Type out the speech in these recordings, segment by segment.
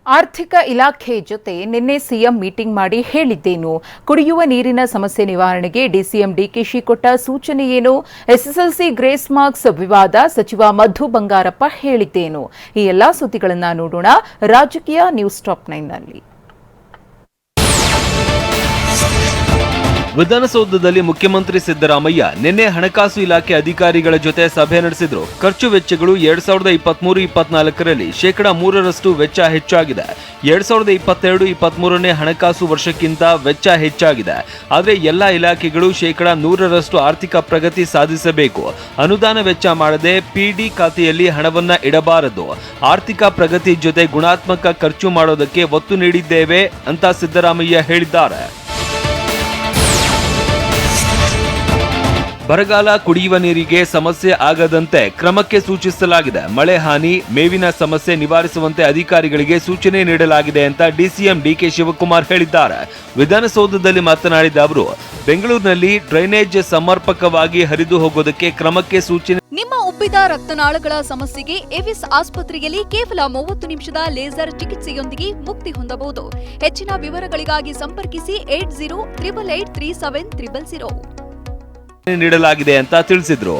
ಆರ್ಥಿಕ ಇಲಾಖೆ ಜೊತೆ ನಿನ್ನೆ ಸಿಎಂ ಮೀಟಿಂಗ್ ಮಾಡಿ ಹೇಳಿದ್ದೇನು? ಕುಡಿಯುವ ನೀರಿನ ಸಮಸ್ಯೆ ನಿವಾರಣೆಗೆ ಡಿಸಿಎಂ ಡಿಕೆಶಿ ಕೊಟ್ಟ ಸೂಚನೆ ಏನು? ಎಸ್ಎಸ್ಎಲ್ಸಿ ಗ್ರೇಸ್ ಮಾರ್ಕ್ಸ್ ವಿವಾದ ಸಚಿವ ಮಧು ಬಂಗಾರಪ್ಪ ಹೇಳಿದ್ದೇನು? ಈ ಎಲ್ಲಾ ಸುದ್ದಿಗಳನ್ನು ನೋಡೋಣ ರಾಜಕೀಯ ನ್ಯೂಸ್ ಟಾಪ್ 9ನಲ್ಲಿ. ವಿಧಾನಸೌಧದಲ್ಲಿ ಮುಖ್ಯಮಂತ್ರಿ ಸಿದ್ದರಾಮಯ್ಯ ನಿನ್ನೆ ಹಣಕಾಸು ಇಲಾಖೆ ಅಧಿಕಾರಿಗಳ ಜೊತೆ ಸಭೆ ನಡೆಸಿದ್ರು. ಖರ್ಚು ವೆಚ್ಚಗಳು 2023-24ರಲ್ಲಿ ಶೇಕಡಾ 3ರಷ್ಟು ವೆಚ್ಚ ಹೆಚ್ಚಾಗಿದೆ. 2022-23ನೇ ಹಣಕಾಸು ವರ್ಷಕ್ಕಿಂತ ವೆಚ್ಚ ಹೆಚ್ಚಾಗಿದೆ. ಆದರೆ ಎಲ್ಲಾ ಇಲಾಖೆಗಳು ಶೇಕಡಾ 100ರಷ್ಟು ಆರ್ಥಿಕ ಪ್ರಗತಿ ಸಾಧಿಸಬೇಕು. ಅನುದಾನ ವೆಚ್ಚ ಮಾಡದೆ ಪಿಡಿ ಖಾತೆಯಲ್ಲಿ ಹಣವನ್ನ ಇಡಬಾರದು. ಆರ್ಥಿಕ ಪ್ರಗತಿ ಜೊತೆ ಗುಣಾತ್ಮಕ ಖರ್ಚು ಮಾಡೋದಕ್ಕೆ ಒತ್ತು ನೀಡಿದ್ದೇವೆ ಅಂತ ಸಿದ್ದರಾಮಯ್ಯ ಹೇಳಿದ್ದಾರೆ. ಬರಗಾಲ, ಕುಡಿಯುವ ನೀರಿಗೆ ಸಮಸ್ಯೆ ಆಗದಂತೆ ಕ್ರಮಕ್ಕೆ ಸೂಚಿಸಲಾಗಿದೆ. ಮಳೆ ಹಾನಿ, ಮೇವಿನ ಸಮಸ್ಯೆ ನಿವಾರಿಸುವಂತೆ ಅಧಿಕಾರಿಗಳಿಗೆ ಸೂಚನೆ ನೀಡಲಾಗಿದೆ ಅಂತ ಡಿಸಿಎಂ ಡಿಕೆ ಶಿವಕುಮಾರ್ ಹೇಳಿದ್ದಾರೆ. ವಿಧಾನಸೌಧದಲ್ಲಿ ಮಾತನಾಡಿದ ಅವರು, ಬೆಂಗಳೂರಿನಲ್ಲಿ ಡ್ರೈನೇಜ್ ಸಮರ್ಪಕವಾಗಿ ಹರಿದು ಹೋಗೋದಕ್ಕೆ ಕ್ರಮಕ್ಕೆ ಸೂಚನೆ. ನಿಮ್ಮ ಉಬ್ಬಿದ ರಕ್ತನಾಳಗಳ ಸಮಸ್ಯೆಗೆ ಎವಿಸ್ ಆಸ್ಪತ್ರೆಯಲ್ಲಿ ಕೇವಲ 30 ನಿಮಿಷದ ಲೇಸರ್ ಚಿಕಿತ್ಸೆಯೊಂದಿಗೆ ಮುಕ್ತಿ ಹೊಂದಬಹುದು. ಹೆಚ್ಚಿನ ವಿವರಗಳಿಗಾಗಿ ಸಂಪರ್ಕಿಸಿ 8088837300 ನೀಡಲಾಗಿದೆ ಅಂತ ತಿಳಿಸಿದ್ರು.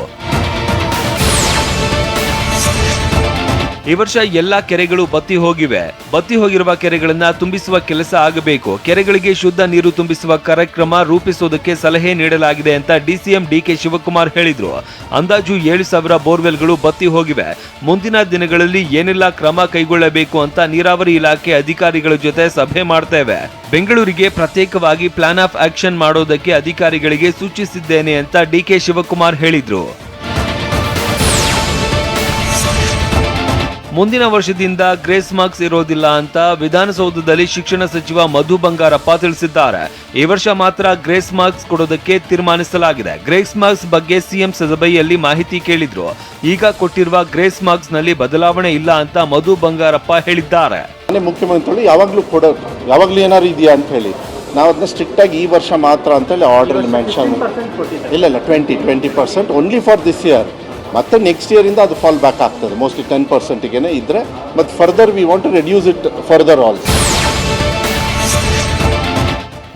ಈ ವರ್ಷ ಎಲ್ಲಾ ಕೆರೆಗಳು ಬತ್ತಿ ಹೋಗಿವೆ. ಬತ್ತಿ ಹೋಗಿರುವ ಕೆರೆಗಳನ್ನ ತುಂಬಿಸುವ ಕೆಲಸ ಆಗಬೇಕು. ಕೆರೆಗಳಿಗೆ ಶುದ್ಧ ನೀರು ತುಂಬಿಸುವ ಕಾರ್ಯಕ್ರಮ ರೂಪಿಸುವುದಕ್ಕೆ ಸಲಹೆ ನೀಡಲಾಗಿದೆ ಅಂತ ಡಿಸಿಎಂ ಡಿಕೆ ಶಿವಕುಮಾರ್ ಹೇಳಿದ್ರು. ಅಂದಾಜು 7,000 ಬೋರ್ವೆಲ್ಗಳು ಬತ್ತಿ ಹೋಗಿವೆ. ಮುಂದಿನ ದಿನಗಳಲ್ಲಿ ಏನೆಲ್ಲ ಕ್ರಮ ಕೈಗೊಳ್ಳಬೇಕು ಅಂತ ನೀರಾವರಿ ಇಲಾಖೆ ಅಧಿಕಾರಿಗಳ ಜೊತೆ ಸಭೆ ಮಾಡ್ತೇವೆ. ಬೆಂಗಳೂರಿಗೆ ಪ್ರತ್ಯೇಕವಾಗಿ ಪ್ಲಾನ್ ಆಫ್ ಆಕ್ಷನ್ ಮಾಡೋದಕ್ಕೆ ಅಧಿಕಾರಿಗಳಿಗೆ ಸೂಚಿಸಿದ್ದೇನೆ ಅಂತ ಡಿಕೆ ಶಿವಕುಮಾರ್ ಹೇಳಿದ್ರು. ಮುಂದಿನ ವರ್ಷದಿಂದ ಗ್ರೇಸ್ ಮಾರ್ಕ್ಸ್ ಇರೋದಿಲ್ಲ ಅಂತ ವಿಧಾನಸೌಧದಲ್ಲಿ ಶಿಕ್ಷಣ ಸಚಿವ ಮಧು ಬಂಗಾರಪ್ಪ ತಿಳಿಸಿದ್ದಾರೆ. ಈ ವರ್ಷ ಮಾತ್ರ ಗ್ರೇಸ್ ಮಾರ್ಕ್ಸ್ ಕೊಡೋದಕ್ಕೆ ತೀರ್ಮಾನಿಸಲಾಗಿದೆ. ಗ್ರೇಸ್ ಮಾರ್ಕ್ಸ್ ಬಗ್ಗೆ ಸಿಎಂ ಸಭೆಯಲ್ಲಿ ಮಾಹಿತಿ ಕೇಳಿದ್ರು. ಈಗ ಕೊಟ್ಟಿರುವ ಗ್ರೇಸ್ ಮಾರ್ಕ್ಸ್ ನಲ್ಲಿ ಬದಲಾವಣೆ ಇಲ್ಲ ಅಂತ ಮಧು ಬಂಗಾರಪ್ಪ ಹೇಳಿದ್ದಾರೆ. ಮುಖ್ಯಮಂತ್ರಿಗಳು ಯಾವಾಗಲೂ ಏನಾದ್ರು ಇದೆಯಾ ಅಂತ ಹೇಳಿ ನಾವು ಅದನ್ನ ಸ್ಟ್ರಿಕ್ಟ್ ಆಗಿ ಈ ವರ್ಷ ಮಾತ್ರ ಅಂತ ಹೇಳಿ ಆರ್ಡರ್ ಮೆನ್ಷನ್ ಇಲ್ಲ 20% ಓನ್ಲಿ ಫಾರ್ ದಿಸ್ ಇಯರ್. ಮತ್ತೆ ನೆಕ್ಸ್ಟ್ ಇಯರ್ ಇಂದ ಅದು ಫಾಲ್ ಬ್ಯಾಕ್ ಆಗ್ತದೆ. ಮೋಸ್ಟ್ಲಿ 10%ಗೆ ಇದ್ರೆ ಮತ್ತೆ further we want to reduce it further also.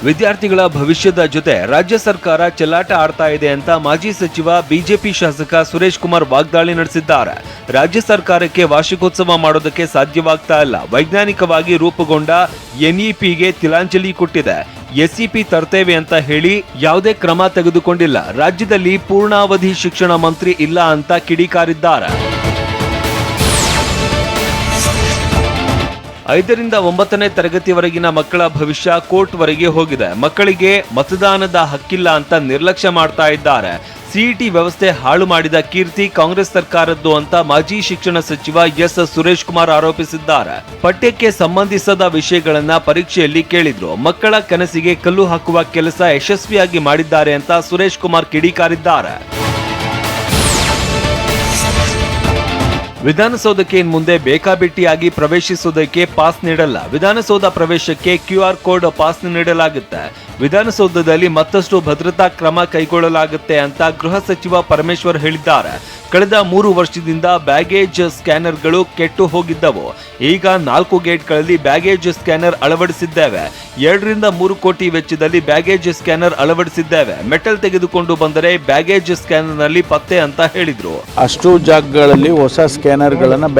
ವಿದ್ಯಾರ್ಥಿಗಳ ಭವಿಷ್ಯದ ಜೊತೆ ರಾಜ್ಯ ಸರ್ಕಾರ ಚೆಲ್ಲಾಟ ಆಡ್ತಾ ಇದೆ ಅಂತ ಮಾಜಿ ಸಚಿವ ಬಿಜೆಪಿ ಶಾಸಕ ಸುರೇಶ್ ಕುಮಾರ್ ವಾಗ್ದಾಳಿ ನಡೆಸಿದ್ದಾರೆ. ರಾಜ್ಯ ಸರ್ಕಾರಕ್ಕೆ ವಾರ್ಷಿಕೋತ್ಸವ ಮಾಡೋದಕ್ಕೆ ಸಾಧ್ಯವಾಗ್ತಾ ಇಲ್ಲ. ವೈಜ್ಞಾನಿಕವಾಗಿ ರೂಪುಗೊಂಡ ಎನ್ಇಪಿಗೆ ತಿಲಾಂಜಲಿ ಕೊಟ್ಟಿದೆ. ಎಸ್ಇಪಿ ತರ್ತೇವೆ ಅಂತ ಹೇಳಿ ಯಾವುದೇ ಕ್ರಮ ತೆಗೆದುಕೊಂಡಿಲ್ಲ. ರಾಜ್ಯದಲ್ಲಿ ಪೂರ್ಣಾವಧಿ ಶಿಕ್ಷಣ ಮಂತ್ರಿ ಇಲ್ಲ ಅಂತ ಕಿಡಿಕಾರಿದ್ದಾರೆ. 5ರಿಂದ 9ನೇ ತರಗತಿವರೆಗಿನ ಮಕ್ಕಳ ಭವಿಷ್ಯ ಕೋರ್ಟ್ವರೆಗೆ ಹೋಗಿದೆ. ಮಕ್ಕಳಿಗೆ ಮತದಾನದ ಹಕ್ಕಿಲ್ಲ ಅಂತ ನಿರ್ಲಕ್ಷ್ಯ ಮಾಡ್ತಾ ಇದ್ದಾರೆ. ಸಿಇಟಿ ವ್ಯವಸ್ಥೆ ಹಾಳು ಮಾಡಿದ ಕೀರ್ತಿ ಕಾಂಗ್ರೆಸ್ ಸರ್ಕಾರದ್ದು ಅಂತ ಮಾಜಿ ಶಿಕ್ಷಣ ಸಚಿವ ಎಸ್ ಸುರೇಶ್ ಕುಮಾರ್ ಆರೋಪಿಸಿದ್ದಾರೆ. ಪಠ್ಯಕ್ಕೆ ಸಂಬಂಧಿಸದ ವಿಷಯಗಳನ್ನ ಪರೀಕ್ಷೆಯಲ್ಲಿ ಕೇಳಿದ್ರು. ಮಕ್ಕಳ ಕನಸಿಗೆ ಕಲ್ಲು ಹಾಕುವ ಕೆಲಸ ಯಶಸ್ವಿಯಾಗಿ ಮಾಡಿದ್ದಾರೆ ಅಂತ ಸುರೇಶ್ ಕುಮಾರ್ ಕಿಡಿಕಾರಿದ್ದಾರೆ. ವಿಧಾನಸೌಧಕ್ಕೆ ಮುಂದೆ ಬೇಕಾಬಿಟ್ಟಿಯಾಗಿ ಪ್ರವೇಶಿಸುವುದಕ್ಕೆ ಪಾಸ್ ನೀಡಲ್ಲ. ವಿಧಾನಸೌಧ ಪ್ರವೇಶಕ್ಕೆ QR ಕೋಡ್ ಪಾಸ್ ನೀಡಲಾಗುತ್ತೆ. ವಿಧಾನಸೌಧದಲ್ಲಿ ಮತ್ತಷ್ಟು ಭದ್ರತಾ ಕ್ರಮ ಕೈಗೊಳ್ಳಲಾಗುತ್ತೆ ಅಂತ ಗೃಹ ಸಚಿವ ಪರಮೇಶ್ವರ್ ಹೇಳಿದ್ದಾರೆ. ಕಳೆದ 3 ವರ್ಷದಿಂದ ಬ್ಯಾಗೇಜ್ ಸ್ಕ್ಯಾನರ್ಗಳು ಕೆಟ್ಟು ಹೋಗಿದ್ದವು. ಈಗ 4 ಗೇಟ್ಗಳಲ್ಲಿ ಬ್ಯಾಗೇಜ್ ಸ್ಕ್ಯಾನರ್ ಅಳವಡಿಸಿದ್ದೇವೆ. 2ರಿಂದ 3 ಕೋಟಿ ವೆಚ್ಚದಲ್ಲಿ ಬ್ಯಾಗೇಜ್ ಸ್ಕ್ಯಾನರ್ ಅಳವಡಿಸಿದ್ದೇವೆ. ಮೆಟಲ್ ತೆಗೆದುಕೊಂಡು ಬಂದರೆ ಬ್ಯಾಗೇಜ್ ಸ್ಕ್ಯಾನರ್ನಲ್ಲಿ ಪತ್ತೆ ಅಂತ ಹೇಳಿದ್ರು. ಅಷ್ಟು ಜಾಗಗಳಲ್ಲಿ ಹೊಸ ಸ್ಕ್ಯಾನರ್ಗಳನ್ನು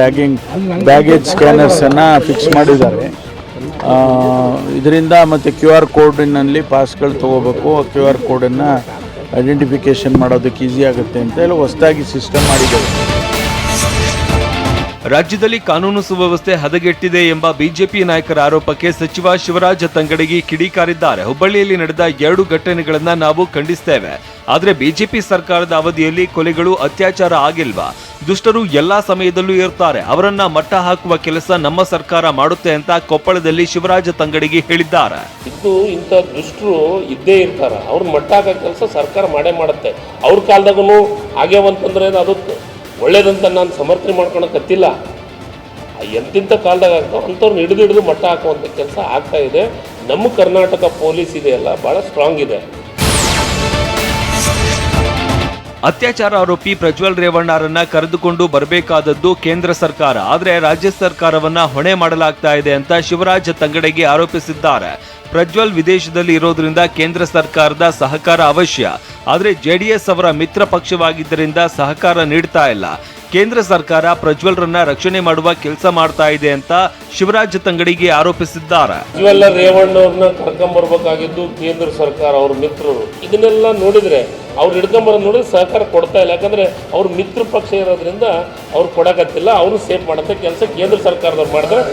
ಬ್ಯಾಗೇಜ್ ಸ್ಕ್ಯಾನರ್ಸ್ ಅನ್ನ ಫಿಕ್ಸ್ ಮಾಡಿದ್ದಾರೆ. ಇದರಿಂದ ಮತ್ತು QR ಕೋಡಿನಲ್ಲಿ ಪಾಸ್ಗಳು ತಗೋಬೇಕು. QR ಕೋಡನ್ನು ಐಡೆಂಟಿಫಿಕೇಶನ್ ಮಾಡೋದಕ್ಕೆ ಈಸಿ ಆಗುತ್ತೆ ಅಂತ ಹೇಳಿ ಹೊಸದಾಗಿ ಸಿಸ್ಟಮ್ ಮಾಡಿದ್ದಾರೆ. ರಾಜ್ಯದಲ್ಲಿ ಕಾನೂನು ಸುವ್ಯವಸ್ಥೆ ಹದಗೆಟ್ಟಿದೆ ಎಂಬ ಬಿಜೆಪಿ ನಾಯಕರ ಆರೋಪಕ್ಕೆ ಸಚಿವ ಶಿವರಾಜ ತಂಗಡಗಿ ಕಿಡಿಕಾರಿದ್ದಾರೆ. ಹುಬ್ಬಳ್ಳಿಯಲ್ಲಿ ನಡೆದ 2 ಘಟನೆಗಳನ್ನ ನಾವು ಖಂಡಿಸ್ತೇವೆ. ಆದರೆ ಬಿಜೆಪಿ ಸರ್ಕಾರದ ಅವಧಿಯಲ್ಲಿ ಕೊಲೆಗಳು, ಅತ್ಯಾಚಾರ ಆಗಿಲ್ವಾ? ದುಷ್ಟರು ಎಲ್ಲಾ ಸಮಯದಲ್ಲೂ ಇರ್ತಾರೆ. ಅವರನ್ನ ಮಟ್ಟ ಹಾಕುವ ಕೆಲಸ ನಮ್ಮ ಸರ್ಕಾರ ಮಾಡುತ್ತೆ ಅಂತ ಕೊಪ್ಪಳದಲ್ಲಿ ಶಿವರಾಜ ತಂಗಡಗಿ ಹೇಳಿದ್ದಾರೆ. ಇಂಥ ದುಷ್ಟರು ಇದ್ದೇ ಇರ್ತಾರ. ಅವ್ರ ಮಟ್ಟ ಹಾಕೋ ಕೆಲಸ ಸರ್ಕಾರ ಮಾಡೇ ಮಾಡುತ್ತೆ. ಅವ್ರ ಕಾಲದಾಗೂ ಆಗ್ಯಾವಂತಂದ್ರೆ ಅದು ಒಳ್ಳೇದಂತ ನಾನು ಸಮರ್ಥನೆ ಮಾಡ್ಕೊಳಕತ್ತಿಲ್ಲ. ಎಂತಿಂಥ ಕಾಲದಾಗ ಆಗ್ತಾವೆ ಅಂಥವ್ರನ್ನ ಹಿಡಿದು ಮಟ್ಟ ಹಾಕುವಂಥ ಕೆಲಸ ಆಗ್ತಾ ಇದೆ. ನಮ್ಮ ಕರ್ನಾಟಕ ಪೊಲೀಸ್ ಇದೆಯಲ್ಲ ಭಾಳ ಸ್ಟ್ರಾಂಗ್ ಇದೆ. ಅತ್ಯಾಚಾರ ಆರೋಪಿ ಪ್ರಜ್ವಲ್ ರೇವಣ್ಣರನ್ನ ಕರೆದುಕೊಂಡು ಬರಬೇಕಾದದ್ದು ಕೇಂದ್ರ ಸರ್ಕಾರ, ಆದರೆ ರಾಜ್ಯ ಸರ್ಕಾರವನ್ನ ಹೊಣೆ ಮಾಡಲಾಗ್ತಾ ಇದೆ ಅಂತ ಶಿವರಾಜ್ ತಂಗಡಗಿ ಆರೋಪಿಸಿದ್ದಾರೆ. ಪ್ರಜ್ವಲ್ ವಿದೇಶದಲ್ಲಿ ಇರೋದ್ರಿಂದ ಕೇಂದ್ರ ಸರ್ಕಾರದ ಸಹಕಾರ ಅವಶ್ಯ, ಆದರೆ ಜೆಡಿಎಸ್ ಅವರ ಮಿತ್ರ ಪಕ್ಷವಾಗಿದ್ದರಿಂದ ಸಹಕಾರ ನೀಡ್ತಾ ಇಲ್ಲ. ಕೇಂದ್ರ ಸರ್ಕಾರ ಪ್ರಜ್ವಲ್ರನ್ನ ರಕ್ಷಣೆ ಮಾಡುವ ಕೆಲಸ ಮಾಡ್ತಾ ಇದೆ ಅಂತ ಶಿವರಾಜ್ ತಂಗಡಿಗೆ ಆರೋಪಿಸಿದ್ದಾರೆ. ಪ್ರಜ್ವಲ್ ರೇವಣ್ಣವ್ರನ್ನ ಕರ್ಕೊಂಬರ್ಬೇಕಾಗಿದ್ದು ಕೇಂದ್ರ ಸರ್ಕಾರ, ಅವ್ರ ಮಿತ್ರರು. ಇದನ್ನೆಲ್ಲ ನೋಡಿದ್ರೆ ಅವ್ರು ಹಿಡ್ಕೊಂಬರೋದು ನೋಡಿದ್ರೆ ಸಹಕಾರ ಕೊಡ್ತಾ ಇಲ್ಲ. ಯಾಕಂದ್ರೆ ಅವ್ರ ಮಿತ್ರ ಪಕ್ಷ ಇರೋದ್ರಿಂದ ಅವ್ರು ಕೊಡಕತ್ತಿಲ್ಲ. ಅವರು ಸೇಫ್ ಮಾಡೋಂಥ ಕೆಲಸ ಕೇಂದ್ರ ಸರ್ಕಾರದವ್ರು ಮಾಡಿದ್ರೆ